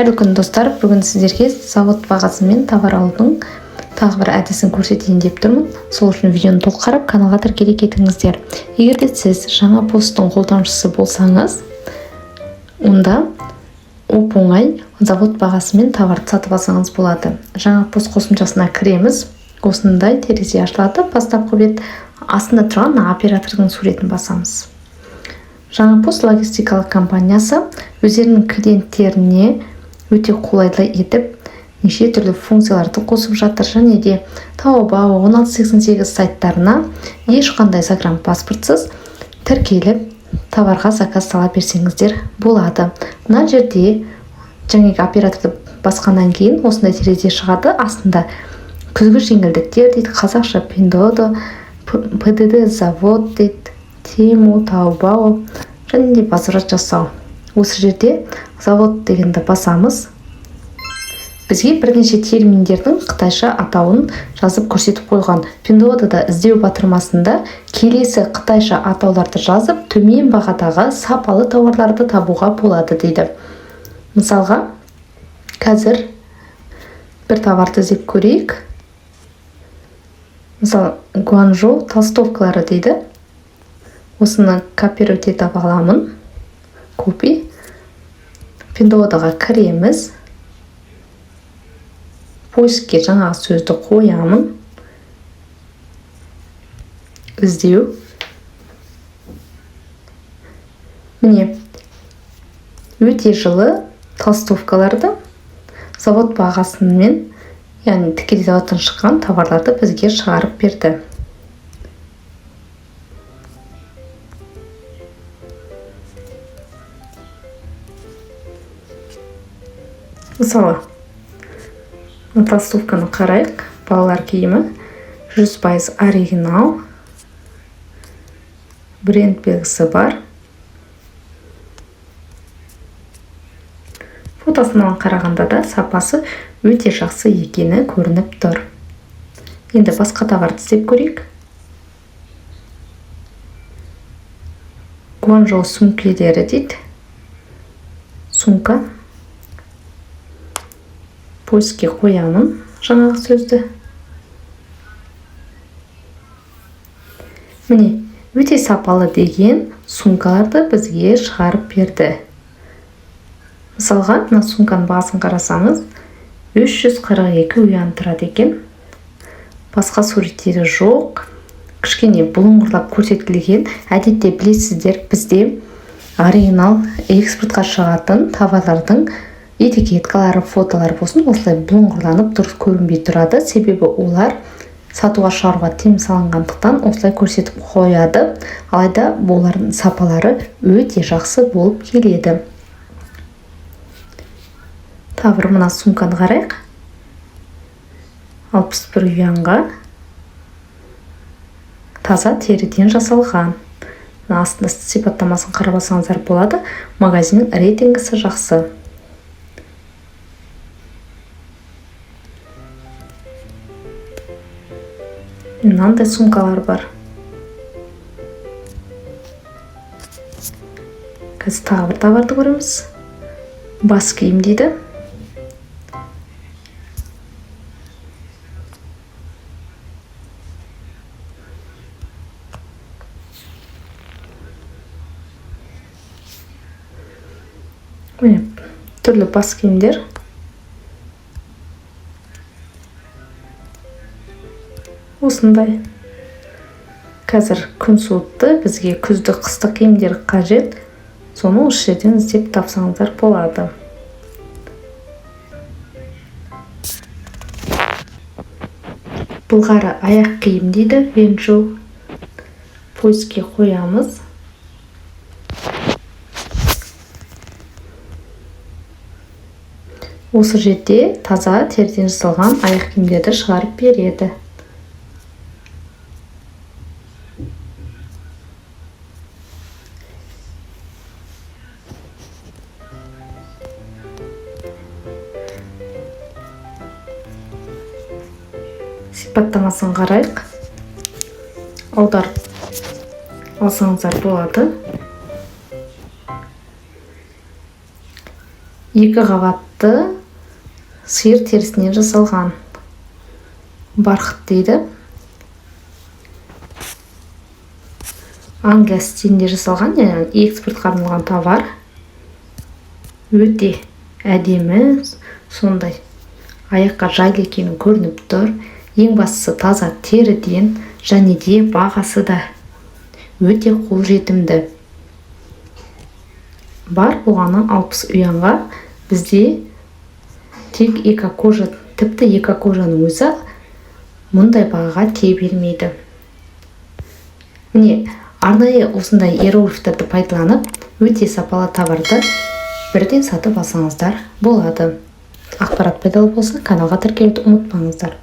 Қайырлы күн достар, бүгін сіздерге завод бағасымен товар алудың тағы бір әдісін көрсетейін деп тұрмын. Сол үшін видеоны толық қарап, каналға тіркеле кетіңіздер. Егер де сіз жаңа посттың қолданушысы болсаңыз, онда оп-оңай завод бағасымен товарды сатып алсаңыз болады. Жаңа пост қосымшасына кіреміз. Осындай терезе ашылады. Бастапқы бет астында тұрған оператордың суретін басамыз. Жаңа пост логистикалық компаниясы өздерінің клиенттеріне өте қолайлы етіп неше түрлі функцияларды қосып жатыр, және де Taobao 1688 сайттарына ешқандай загранпаспортсыз тіркеліп товарға заказ сала берсеңіздер болады. Мына жерде жаңағы операторды басқаннан кейін осындай терезе шығады. Астында күзгі жеңілдіктер дейді, қазақша Pinduoduo, PDD завод дейді, Temu, Taobao және де возврат жасау. Осы жерде завод дегенді басамыз. Бізге бірнеше терминдердің қытайша атауын жазып көрсетіп қойған. Pinduoduo'да іздеу батырмасында келесі қытайша атауларды жазып, төмен бағадағы сапалы тауарларды табуға болады дейді. Мысалға, қазір бір товарды іздеп көрейік. Мысалы, Гуанчжоу толстовкалары дейді. Осыны копировать етіп аламын. Копи. Pinduoduo'ға кіреміз. Поискке жаңағы сөзді қоямын. Іздеу. Міне, өте жылы толстовкаларды завод бағасымен, яғни тікелей заводтан шыққан товарларды бізге шығарып берді. Мысалы, толстовканы қарайық. Балалар киімі 100% оригинал. Бренд белгісі бар. Фотосынан қарағанда да сапасы өте жақсы екені көрініп тұр. Енді басқа товарды іздеп көрейік. Гуанчжоу сөмкелері дейді. Сумка. Поискке қоямын жаңағы сөзді. Міне, өте сапалы деген сумкаларды бізге шығарып берді. Мысалға, мына сумканың бағасын қарасаңыз, 342 юан тұрады екен. Басқа суреттері жоқ. Кішкене бұлыңғырлап көрсетілген. Әдетте білесіздер, бізде оригинал экспортқа шығатын товарлардың этикеткалары, фотолары болсын, осылай бұлыңғырланып дұрыс көрінбей тұрады. Себебі олар сатуға шығаруға тыйым салынғандықтан осылай көрсетіп қояды. Алайда олардың сапалары өте жақсы болып келеді. Тағы мына сумканы қарайық. 61 юанға таза теріден жасалған. Астында сипаттамасын қарап алсаңыздар болады. Магазиннің рейтингісі жақсы. Мынандай сумкалар бар. Қазір тағы бір товарды көреміз. Бас киім дейді. Міне, түрлі бас киімдер. Осындай. Қазір күн суытты, бізге күзді қыстық киімдер қажет. Соны осы жерден іздеп тапсаңыздар болады. Былғары аяқ киім дейді, Венчжоу. Поискке қоямыз. Осы жерде таза теріден жасалған аяқ киімдерді шығарып береді. Сипаттамасын қарайық. Аударып алсаңыздар болады. 2 қабатты барқыты сиыр терісінен жасалған. Барқыт дейді. Англия стилінде жасалған, яғни экспортқа арналған товар. Өте әдемі, сондай аяққа жайлы екені көрініп тұр. Ең бастысы таза теріден, және де бағасы да өте қолжетімді. Бар болғаны 60 ұянға. Бізде тек эко-кожа, тіпті эко-кожаның өзі мұндай бағаға тие бермейді. Міне, арнайы осындай иероглифтерді пайдаланып, өте сапалы товарды бірден сатып алсаңыздар болады. Ақпарат пайдалы болса, каналға тіркелуді ұмытпаңыздар.